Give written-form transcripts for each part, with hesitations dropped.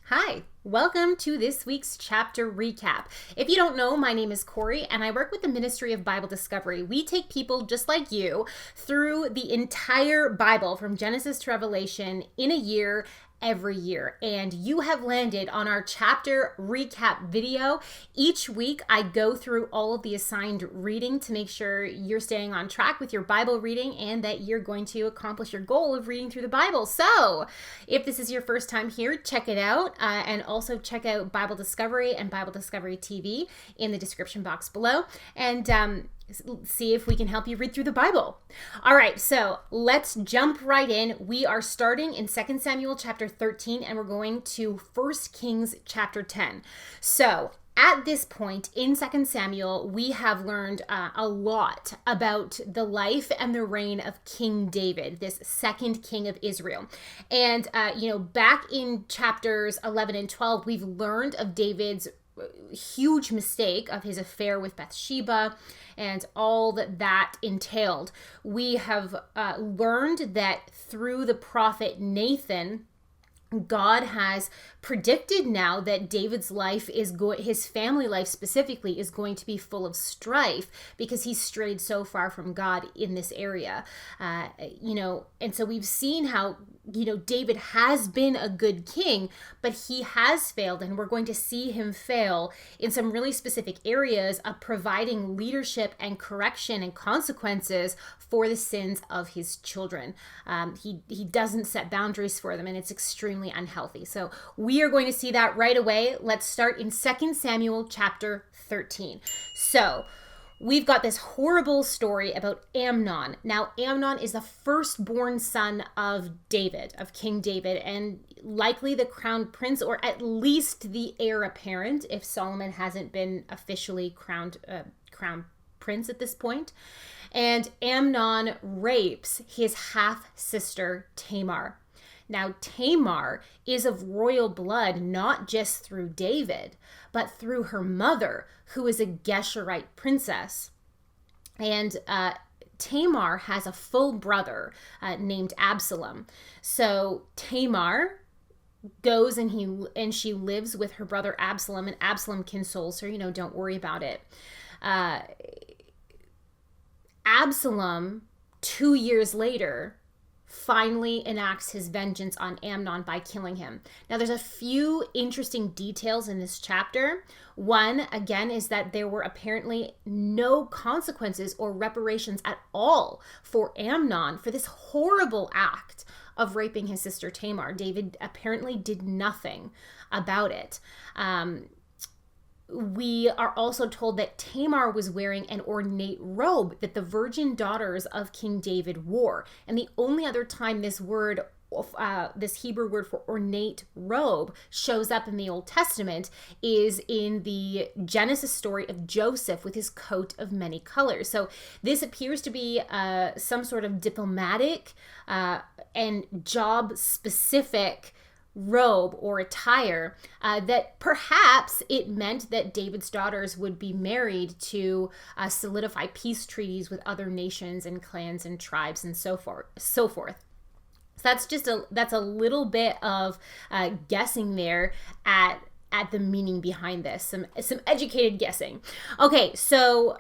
Hi, welcome to this week's chapter recap. If you don't know, my name is Corie and I work with the Ministry of Bible Discovery. We take people just like you through the entire Bible from Genesis to Revelation in a year, every year, and you have landed on our chapter recap video. Each week I go through all of the assigned reading to make sure you're staying on track with your Bible reading and that you're going to accomplish your goal of reading through the Bible. So if this is your first time here, check it out, and also check out Bible Discovery and Bible Discovery TV in the description box below, and see if we can help you read through the Bible. All right, so let's jump right in. We are starting in 2 Samuel chapter 13, and we're going to 1 Kings chapter 10. So at this point in 2 Samuel, we have learned a lot about the life and the reign of King David, this second king of Israel. And, back in chapters 11 and 12, we've learned of David's huge mistake of his affair with Sheba and all that entailed. We have learned that through the prophet Nathan, God has predicted now that David's life his family life specifically, is going to be full of strife because he's strayed so far from God in this area. And so we've seen how, David has been a good king, but he has failed, and we're going to see him fail in some really specific areas of providing leadership and correction and consequences for the sins of his children. He doesn't set boundaries for them, and it's extremely unhealthy. So we are going to see that right away. Let's start in 2 Samuel chapter 13. So we've got this horrible story about Amnon. Now, Amnon is the firstborn son of David, of King David, and likely the crown prince, or at least the heir apparent, if Solomon hasn't been officially crowned prince at this point. And Amnon rapes his half-sister Tamar. Now, Tamar is of royal blood, not just through David, but through her mother, who is a Geshurite princess. And Tamar has a full brother named Absalom. So Tamar goes and she lives with her brother Absalom, and Absalom consoles her, don't worry about it. Absalom, 2 years later, finally enacts his vengeance on Amnon by killing him. Now, there's a few interesting details in this chapter. One, again, is that there were apparently no consequences or reparations at all for Amnon for this horrible act of raping his sister Tamar. David apparently did nothing about it. We are also told that Tamar was wearing an ornate robe that the virgin daughters of King David wore. And the only other time this Hebrew word for ornate robe shows up in the Old Testament is in the Genesis story of Joseph with his coat of many colors. So this appears to be some sort of diplomatic and job-specific robe or attire that perhaps it meant that David's daughters would be married to solidify peace treaties with other nations and clans and tribes and so forth. So that's a little bit of guessing there at the meaning behind this. Some educated guessing. Okay, so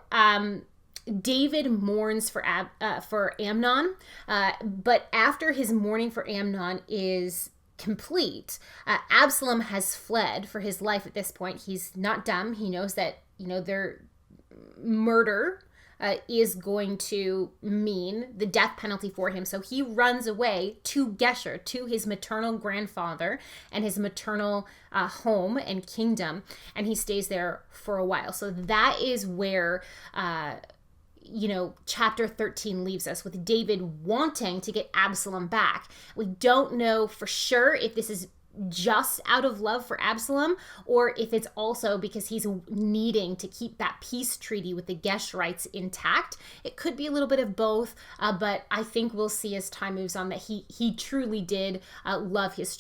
David mourns for Amnon, but after his mourning for Amnon is complete, Absalom has fled for his life at this point. He's not dumb. He knows that, their murder is going to mean the death penalty for him. So he runs away to Geshur, to his maternal grandfather and his maternal home and kingdom, and he stays there for a while. So that is where chapter 13 leaves us, with David wanting to get Absalom back. We don't know for sure if this is just out of love for Absalom or if it's also because he's needing to keep that peace treaty with the Geshurites intact. It could be a little bit of both, but I think we'll see as time moves on that he truly did love his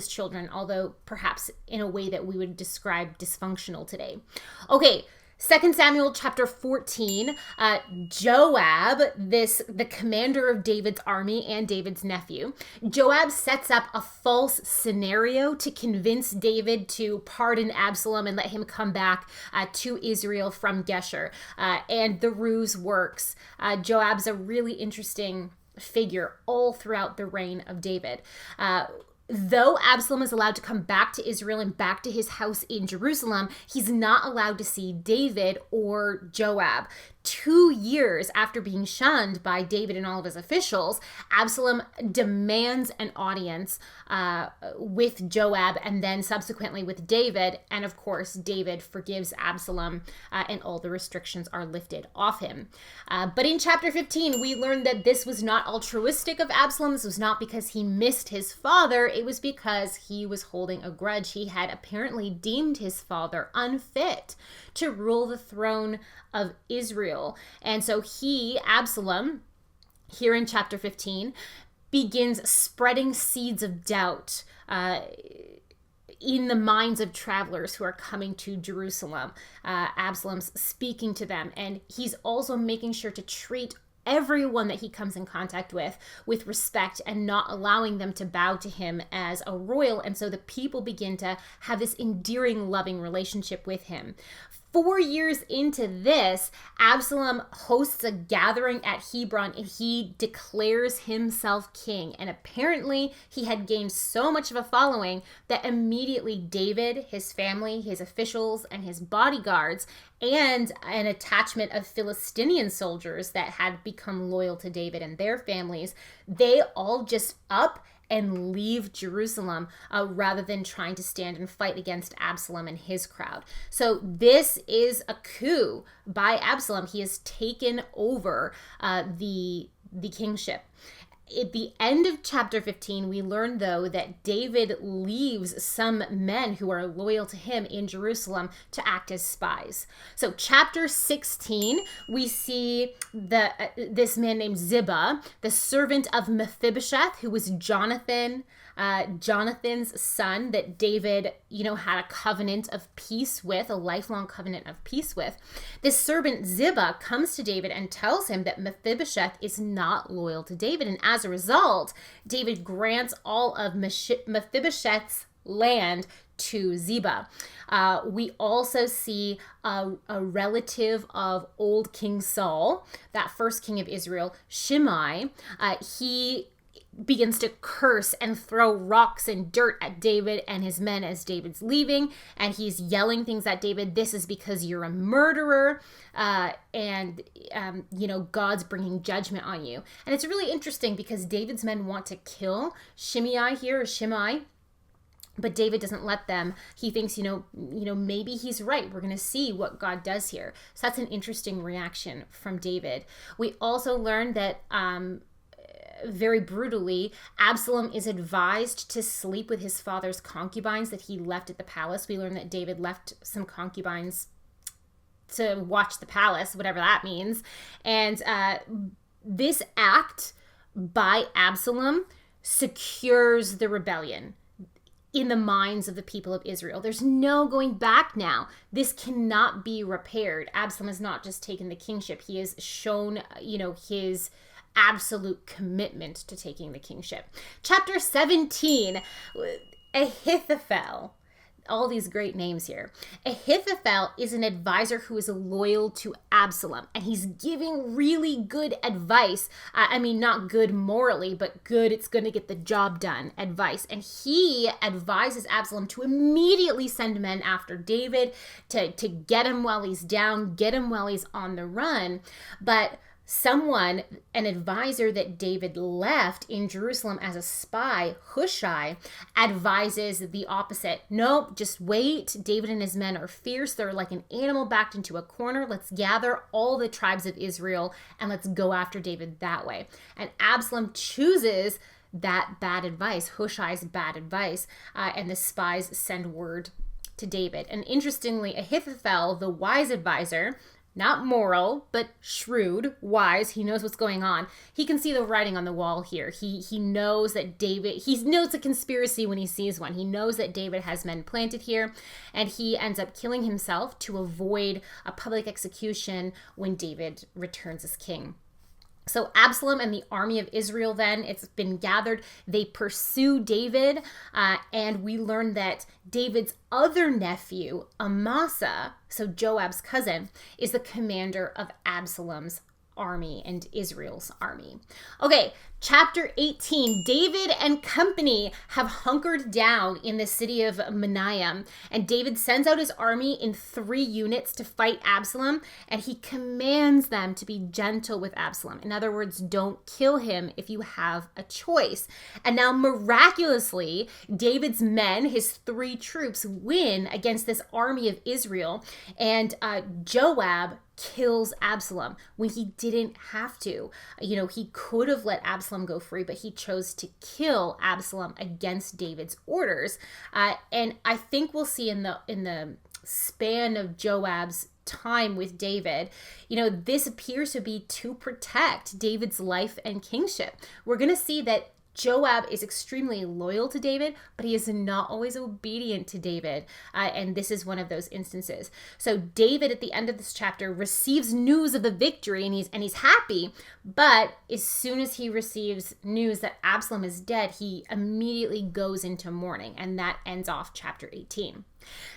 children, although perhaps in a way that we would describe dysfunctional today. Okay, 2 Samuel chapter 14, Joab, the commander of David's army and David's nephew, Joab sets up a false scenario to convince David to pardon Absalom and let him come back to Israel from Geshur. And the ruse works. Joab's a really interesting figure all throughout the reign of David. Though Absalom is allowed to come back to Israel and back to his house in Jerusalem, he's not allowed to see David or Joab. 2 years after being shunned by David and all of his officials, Absalom demands an audience with Joab and then subsequently with David. And of course, David forgives Absalom and all the restrictions are lifted off him. But in chapter 15, we learned that this was not altruistic of Absalom. This was not because he missed his father. It was because he was holding a grudge. He had apparently deemed his father unfit to rule the throne of Israel. And so Absalom, here in chapter 15, begins spreading seeds of doubt in the minds of travelers who are coming to Jerusalem. Absalom's speaking to them, and he's also making sure to treat everyone that he comes in contact with respect and not allowing them to bow to him as a royal. And so the people begin to have this endearing, loving relationship with him. 4 years into this, Absalom hosts a gathering at Hebron and he declares himself king. And apparently he had gained so much of a following that immediately David, his family, his officials, and his bodyguards, and an attachment of Philistine soldiers that had become loyal to David and their families, they all just up and leave Jerusalem rather than trying to stand and fight against Absalom and his crowd. So this is a coup by Absalom. He has taken over the kingship. At the end of chapter 15, we learn, though, that David leaves some men who are loyal to him in Jerusalem to act as spies. So chapter 16, we see this man named Ziba, the servant of Mephibosheth, who was Jonathan's son that David, had a covenant of peace with, a lifelong covenant of peace with. This servant Ziba comes to David and tells him that Mephibosheth is not loyal to David. And as a result, David grants all of Mephibosheth's land to Ziba. We also see a relative of old King Saul, that first king of Israel, Shimei. He begins to curse and throw rocks and dirt at David and his men as David's leaving, and he's yelling things at David. This is because you're a murderer, and God's bringing judgment on you. And it's really interesting because David's men want to kill Shimei, but David doesn't let them. He thinks, maybe he's right. We're going to see what God does here. So that's an interesting reaction from David. We also learned that very brutally, Absalom is advised to sleep with his father's concubines that he left at the palace. We learn that David left some concubines to watch the palace, whatever that means. And this act by Absalom secures the rebellion in the minds of the people of Israel. There's no going back now. This cannot be repaired. Absalom has not just taken the kingship. He has shown, his absolute commitment to taking the kingship. Chapter 17, Ahithophel. All these great names here. Ahithophel is an advisor who is loyal to Absalom, and he's giving really good advice. Not good morally, but good, it's going to get the job done advice. And he advises Absalom to immediately send men after David to get him while he's down, get him while he's on the run. But an advisor that David left in Jerusalem as a spy, Hushai, advises the opposite. Nope, just wait. David and his men are fierce. They're like an animal backed into a corner. Let's gather all the tribes of Israel and let's go after David that way. And Absalom chooses that bad advice, Hushai's bad advice, and the spies send word to David. And interestingly, Ahithophel, the wise advisor, not moral, but shrewd, wise. He knows what's going on. He can see the writing on the wall here. He knows that he knows a conspiracy when he sees one. He knows that David has men planted here, and he ends up killing himself to avoid a public execution when David returns as king. So Absalom and the army of Israel then, it's been gathered. They pursue David, and we learn that David's other nephew, Amasa, so Joab's cousin, is the commander of Absalom's army and Israel's army. Okay, chapter 18, David and company have hunkered down in the city of Mahanaim, and David sends out his army in 3 units to fight Absalom, and he commands them to be gentle with Absalom. In other words, don't kill him if you have a choice. And now miraculously, David's men, his 3 troops, win against this army of Israel, and Joab kills Absalom when he didn't have to. He could have let Absalom go free, but he chose to kill Absalom against David's orders. And I think we'll see in the span of Joab's time with David, this appears to be to protect David's life and kingship. We're going to see that Joab is extremely loyal to David, but he is not always obedient to David. And this is one of those instances. So David, at the end of this chapter, receives news of the victory, and he's happy. But as soon as he receives news that Absalom is dead, he immediately goes into mourning. And that ends off chapter 18.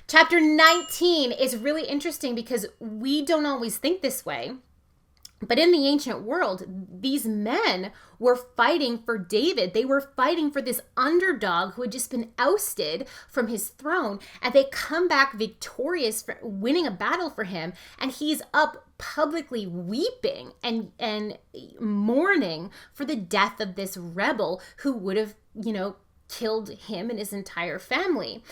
Chapter 19 is really interesting because we don't always think this way. But in the ancient world, these men were fighting for David. They were fighting for this underdog who had just been ousted from his throne. And they come back victorious for winning a battle for him. And he's up publicly weeping and mourning for the death of this rebel who would have, killed him and his entire family.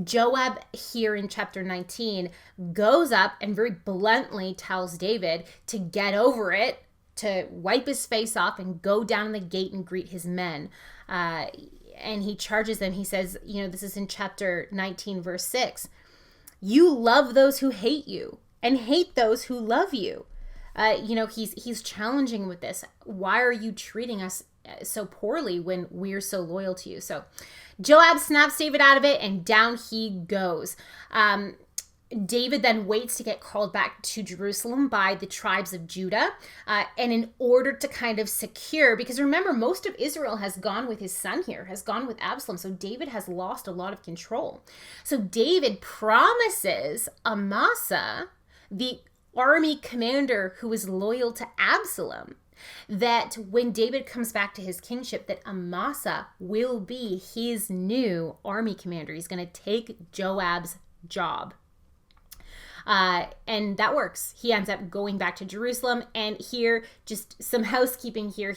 Joab here in chapter 19 goes up and very bluntly tells David to get over it, to wipe his face off and go down the gate and greet his men. And he charges them. He says, this is in chapter 19, verse 6. You love those who hate you and hate those who love you. He's challenging with this. Why are you treating us so poorly when we're so loyal to you? So Joab snaps David out of it, and down he goes. David then waits to get called back to Jerusalem by the tribes of Judah, and in order to kind of secure, because remember, most of Israel has gone with his son here, has gone with Absalom, so David has lost a lot of control. So David promises Amasa, the army commander who is loyal to Absalom, that when David comes back to his kingship, that Amasa will be his new army commander. He's going to take Joab's job. And that works. He ends up going back to Jerusalem. And here, just some housekeeping here,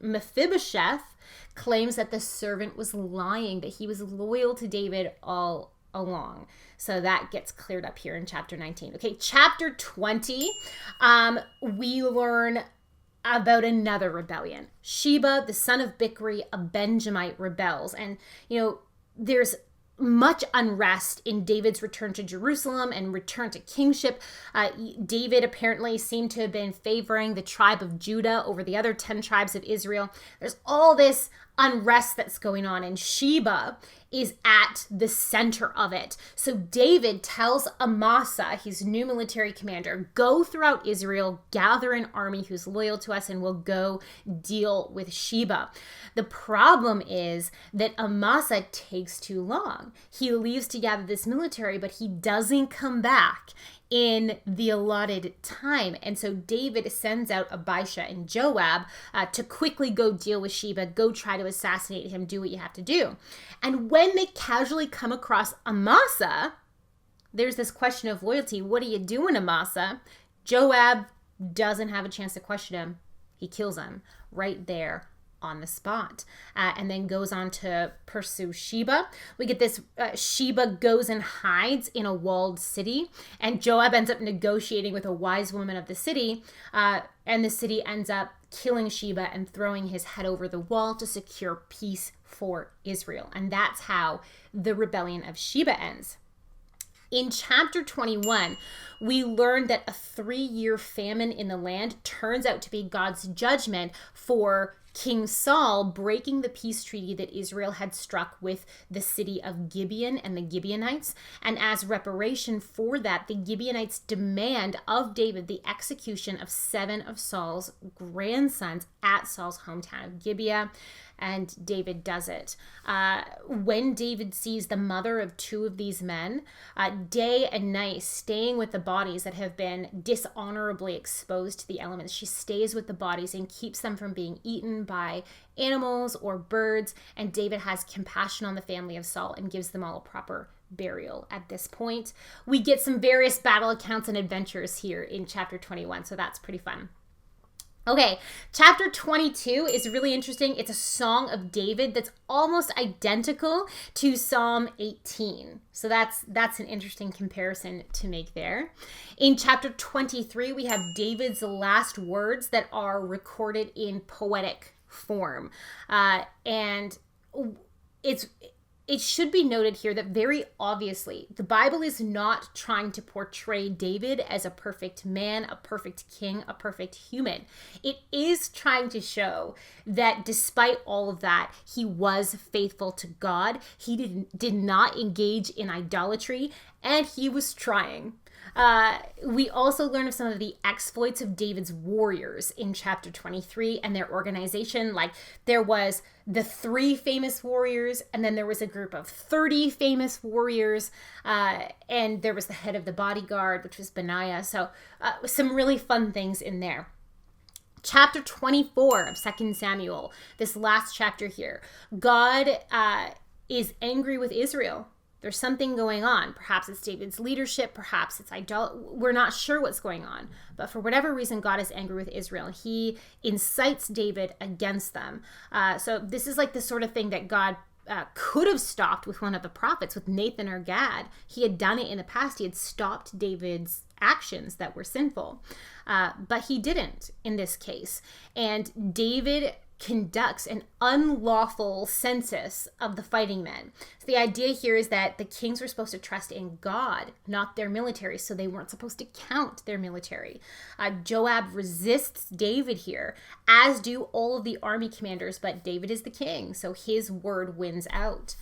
Mephibosheth claims that the servant was lying, that he was loyal to David all along. So that gets cleared up here in chapter 19. Okay, chapter 20, we learn about another rebellion. Sheba, the son of Bichri, a Benjamite, rebels. And, there's much unrest in David's return to Jerusalem and return to kingship. David apparently seemed to have been favoring the tribe of Judah over the other 10 tribes of Israel. There's all this unrest that's going on, and Sheba is at the center of it. So David tells Amasa, his new military commander, go throughout Israel, gather an army who's loyal to us, and we'll go deal with Sheba. The problem is that Amasa takes too long. He leaves to gather this military, but he doesn't come back in the allotted time. And so David sends out Abishai and Joab to quickly go deal with Sheba, go try to assassinate him, do what you have to do. And when they casually come across Amasa, there's this question of loyalty. What are you doing, Amasa? Joab doesn't have a chance to question him. He kills him right there on the spot, and then goes on to pursue Sheba. We get this, Sheba goes and hides in a walled city, and Joab ends up negotiating with a wise woman of the city, and the city ends up killing Sheba and throwing his head over the wall to secure peace for Israel. And that's how the rebellion of Sheba ends. In chapter 21, we learn that a 3-year famine in the land turns out to be God's judgment for King Saul breaking the peace treaty that Israel had struck with the city of Gibeon and the Gibeonites. And as reparation for that, the Gibeonites demand of David the execution of 7 of Saul's grandsons at Saul's hometown of Gibeah. And David does it. When David sees the mother of 2 of these men, day and night staying with the bodies that have been dishonorably exposed to the elements, she stays with the bodies and keeps them from being eaten by animals or birds. And David has compassion on the family of Saul and gives them all a proper burial at this point. We get some various battle accounts and adventures here in chapter 21, so that's pretty fun. Okay, chapter 22 is really interesting. It's a song of David that's almost identical to Psalm 18. So that's an interesting comparison to make there. In chapter 23, we have David's last words that are recorded in poetic form. And it should be noted here that very obviously the Bible is not trying to portray David as a perfect man, a perfect king, a perfect human. It is trying to show that despite all of that, he was faithful to God. He did not engage in idolatry, and he was trying. We also learn of some of the exploits of David's warriors in chapter 23 and their organization. Like there was the 3 famous warriors, and then there was a group of 30 famous warriors, and there was the head of the bodyguard, which was Benaiah. So some really fun things in there. Chapter 24 of 2 Samuel, this last chapter here, God is angry with Israel. There's something going on. Perhaps it's David's leadership. Perhaps it's idolatry. We're not sure what's going on. But for whatever reason, God is angry with Israel. He incites David against them. So this is like the sort of thing that God could have stopped with one of the prophets, with Nathan or Gad. He had done it in the past. He had stopped David's actions that were sinful. But he didn't in this case. And David conducts an unlawful census of the fighting men. So the idea here is that the kings were supposed to trust in God, not their military, so they weren't supposed to count their military. Joab resists David here, as do all of the army commanders, but David is the king, so his word wins out.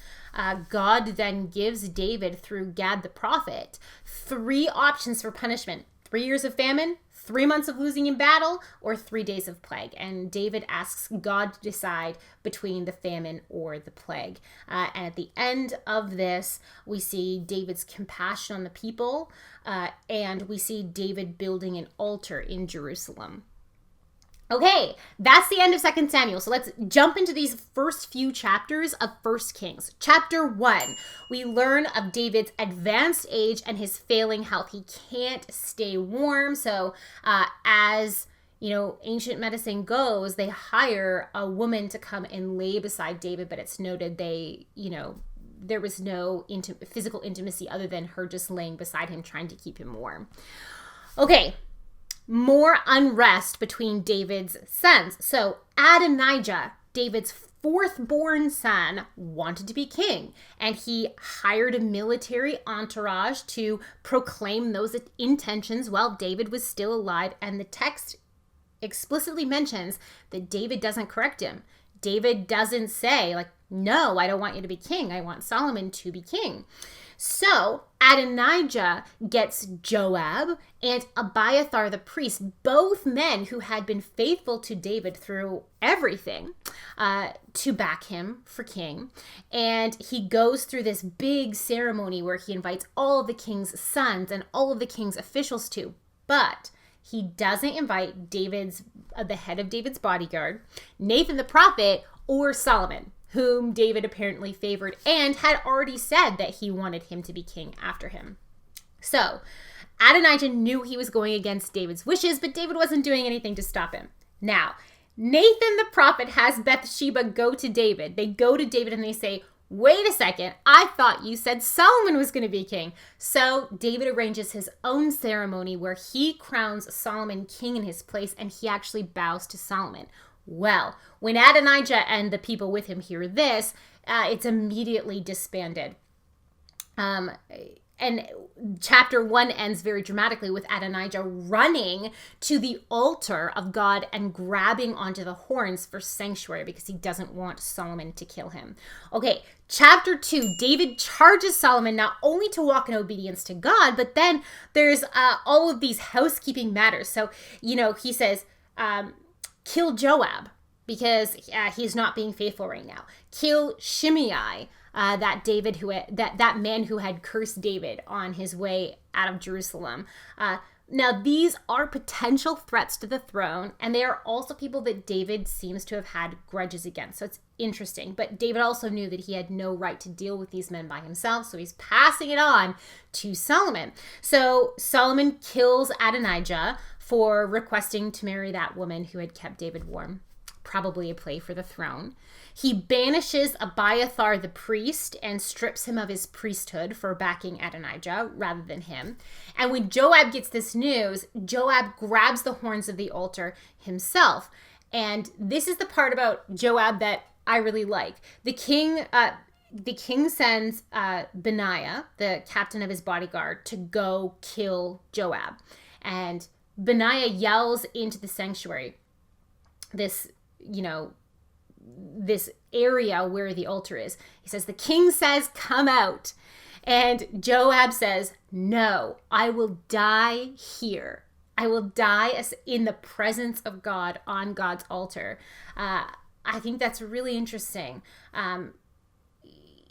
God then gives David, through Gad the prophet, 3 options for punishment: 3 years of famine, 3 months of losing in battle, or 3 days of plague. And David asks God to decide between the famine or the plague. And at the end of this, we see David's compassion on the people, and we see David building an altar in Jerusalem. Okay, that's the end of 2 Samuel. So let's jump into these first few chapters of 1 Kings. Chapter 1, we learn of David's advanced age and his failing health. He can't stay warm. So as ancient medicine goes, they hire a woman to come and lay beside David, but it's noted there was no physical intimacy other than her just laying beside him, trying to keep him warm. Okay. More unrest between David's sons. So Adonijah, David's 4th-born son, wanted to be king, and he hired a military entourage to proclaim those intentions while David was still alive. And the text explicitly mentions that David doesn't correct him. David doesn't say, no, I don't want you to be king. I want Solomon to be king. So Adonijah gets Joab and Abiathar the priest, both men who had been faithful to David through everything, to back him for king. And he goes through this big ceremony where he invites all of the king's sons and all of the king's officials to. But he doesn't invite the head of David's bodyguard, Nathan the prophet, or Solomon, whom David apparently favored and had already said that he wanted him to be king after him. So Adonijah knew he was going against David's wishes, but David wasn't doing anything to stop him. Now, Nathan the prophet has Bathsheba go to David. They go to David and they say, wait a second, I thought you said Solomon was going to be king. So David arranges his own ceremony where he crowns Solomon king in his place, and he actually bows to Solomon. Well, when Adonijah and the people with him hear this, it's immediately disbanded. And chapter 1 ends very dramatically with Adonijah running to the altar of God and grabbing onto the horns for sanctuary because he doesn't want Solomon to kill him. Okay, chapter 2, David charges Solomon not only to walk in obedience to God, but then there's all of these housekeeping matters. So, he says, kill Joab because he's not being faithful right now. Kill Shimei, that man who had cursed David on his way out of Jerusalem. Now, these are potential threats to the throne, and they are also people that David seems to have had grudges against. So it's interesting. But David also knew that he had no right to deal with these men by himself, so he's passing it on to Solomon. So Solomon kills Adonijah for requesting to marry that woman who had kept David warm. Probably a play for the throne. He banishes Abiathar the priest and strips him of his priesthood for backing Adonijah rather than him. And when Joab gets this news, Joab grabs the horns of the altar himself. And this is the part about Joab that I really like. The king sends Benaiah, the captain of his bodyguard, to go kill Joab. And Benaiah yells into the sanctuary, this area where the altar is. He says, the king says, come out. And Joab says, no, I will die here. I will die in the presence of God on God's altar. I think that's really interesting.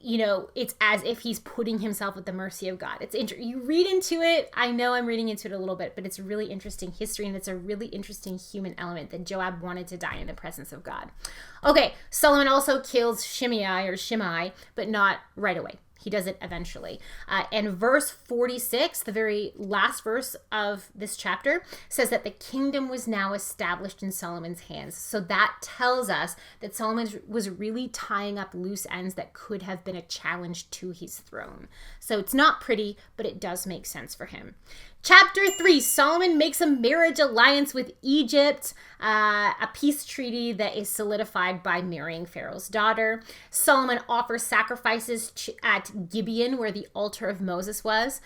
It's as if he's putting himself at the mercy of God. You read into it. I know I'm reading into it a little bit, but it's really interesting history, and it's a really interesting human element that Joab wanted to die in the presence of God. Okay, Solomon also kills Shimei, but not right away. He does it eventually. And verse 46, the very last verse of this chapter, says that the kingdom was now established in Solomon's hands. So that tells us that Solomon was really tying up loose ends that could have been a challenge to his throne. So it's not pretty, but it does make sense for him. Chapter 3, Solomon makes a marriage alliance with Egypt, a peace treaty that is solidified by marrying Pharaoh's daughter. Solomon offers sacrifices at Gibeon, where the altar of Moses was,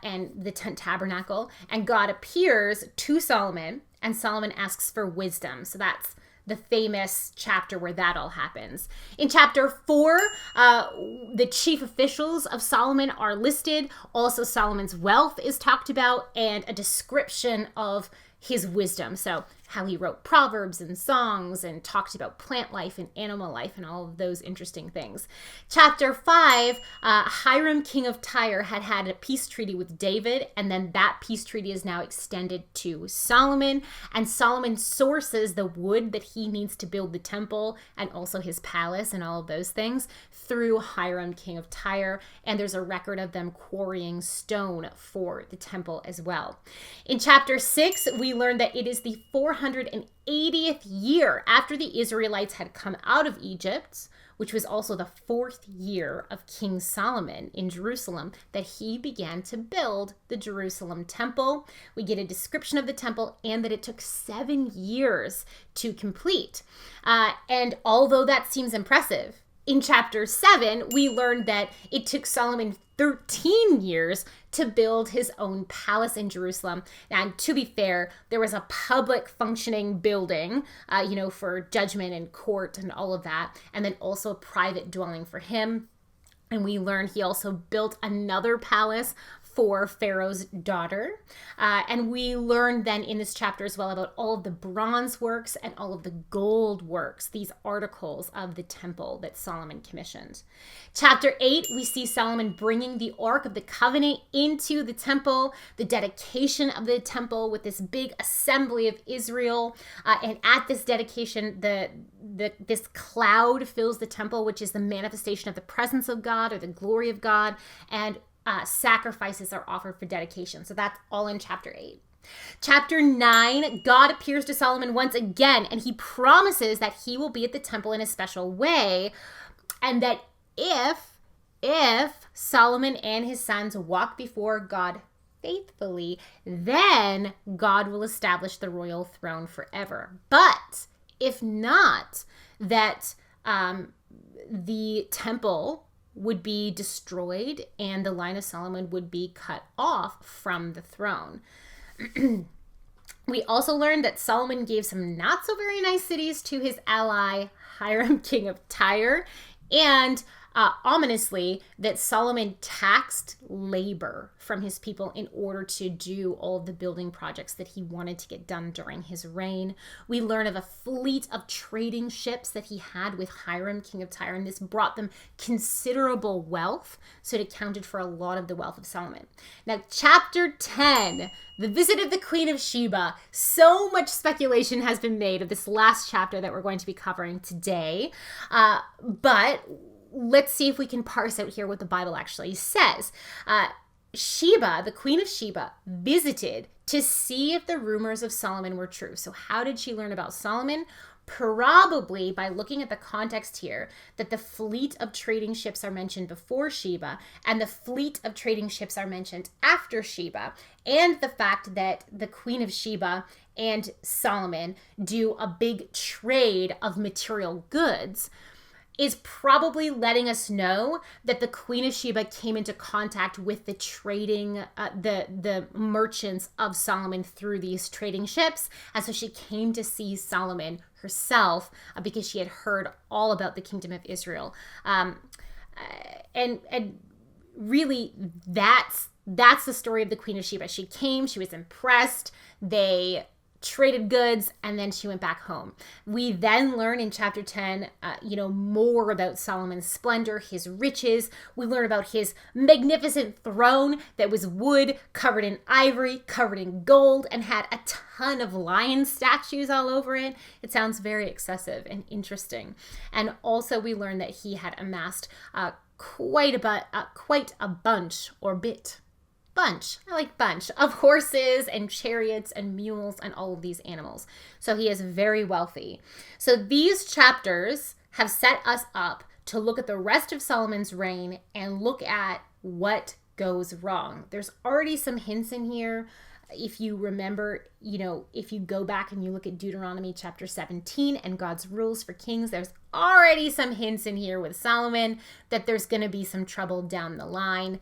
and the tent tabernacle. And God appears to Solomon, and Solomon asks for wisdom. So that's the famous chapter where that all happens. In chapter 4, the chief officials of Solomon are listed. Also, Solomon's wealth is talked about, and a description of his wisdom. So how he wrote proverbs and songs and talked about plant life and animal life and all of those interesting things. Chapter 5, Hiram, king of Tyre, had a peace treaty with David, and then that peace treaty is now extended to Solomon, and Solomon sources the wood that he needs to build the temple and also his palace and all of those things through Hiram, king of Tyre, and there's a record of them quarrying stone for the temple as well. In chapter 6, we learn that it is the 480th year after the Israelites had come out of Egypt, which was also the 4th year of King Solomon in Jerusalem, that he began to build the Jerusalem temple. We get a description of the temple and that it took 7 years to complete. And although that seems impressive, in chapter 7, we learned that it took Solomon 13 years to build his own palace in Jerusalem. And to be fair, there was a public functioning building, for judgment and court and all of that, and then also a private dwelling for him. And we learned he also built another palace for Pharaoh's daughter. And we learned then in this chapter as well about all of the bronze works and all of the gold works, these articles of the temple that Solomon commissioned. Chapter 8, we see Solomon bringing the Ark of the Covenant into the temple, the dedication of the temple with this big assembly of Israel. And at this dedication, this cloud fills the temple, which is the manifestation of the presence of God or the glory of God. And sacrifices are offered for dedication. So that's all in chapter 8. Chapter 9, God appears to Solomon once again, and he promises that he will be at the temple in a special way, and that if Solomon and his sons walk before God faithfully, then God will establish the royal throne forever. But if not, that the temple would be destroyed and the line of Solomon would be cut off from the throne. We also learned that Solomon gave some not so very nice cities to his ally Hiram, king of Tyre, and ominously, that Solomon taxed labor from his people in order to do all of the building projects that he wanted to get done during his reign. We learn of a fleet of trading ships that he had with Hiram, king of Tyre, and this brought them considerable wealth, so it accounted for a lot of the wealth of Solomon. Now, chapter 10, the visit of the Queen of Sheba. So much speculation has been made of this last chapter that we're going to be covering today, but let's see if we can parse out here what the Bible actually says. Sheba, the Queen of Sheba, visited to see if the rumors of Solomon were true. So how did she learn about Solomon? Probably by looking at the context here, that the fleet of trading ships are mentioned before Sheba and the fleet of trading ships are mentioned after Sheba, and the fact that the Queen of Sheba and Solomon do a big trade of material goods is probably letting us know that the Queen of Sheba came into contact with the trading, the merchants of Solomon through these trading ships. And so she came to see Solomon herself because she had heard all about the kingdom of Israel. And really that's the story of the Queen of Sheba. She came, she was impressed, they traded goods, and then she went back home. We then learn in chapter 10, more about Solomon's splendor, his riches. We learn about his magnificent throne that was wood, covered in ivory, covered in gold, and had a ton of lion statues all over it. It sounds very excessive and interesting. And also we learn that he had amassed quite a bunch of horses and chariots and mules and all of these animals. So he is very wealthy. So these chapters have set us up to look at the rest of Solomon's reign and look at what goes wrong. There's already some hints in here. If you remember, if you go back and you look at Deuteronomy chapter 17 and God's rules for kings, there's already some hints in here with Solomon that there's going to be some trouble down the line.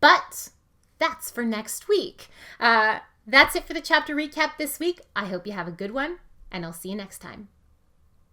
But that's for next week. That's it for the chapter recap this week. I hope you have a good one, and I'll see you next time.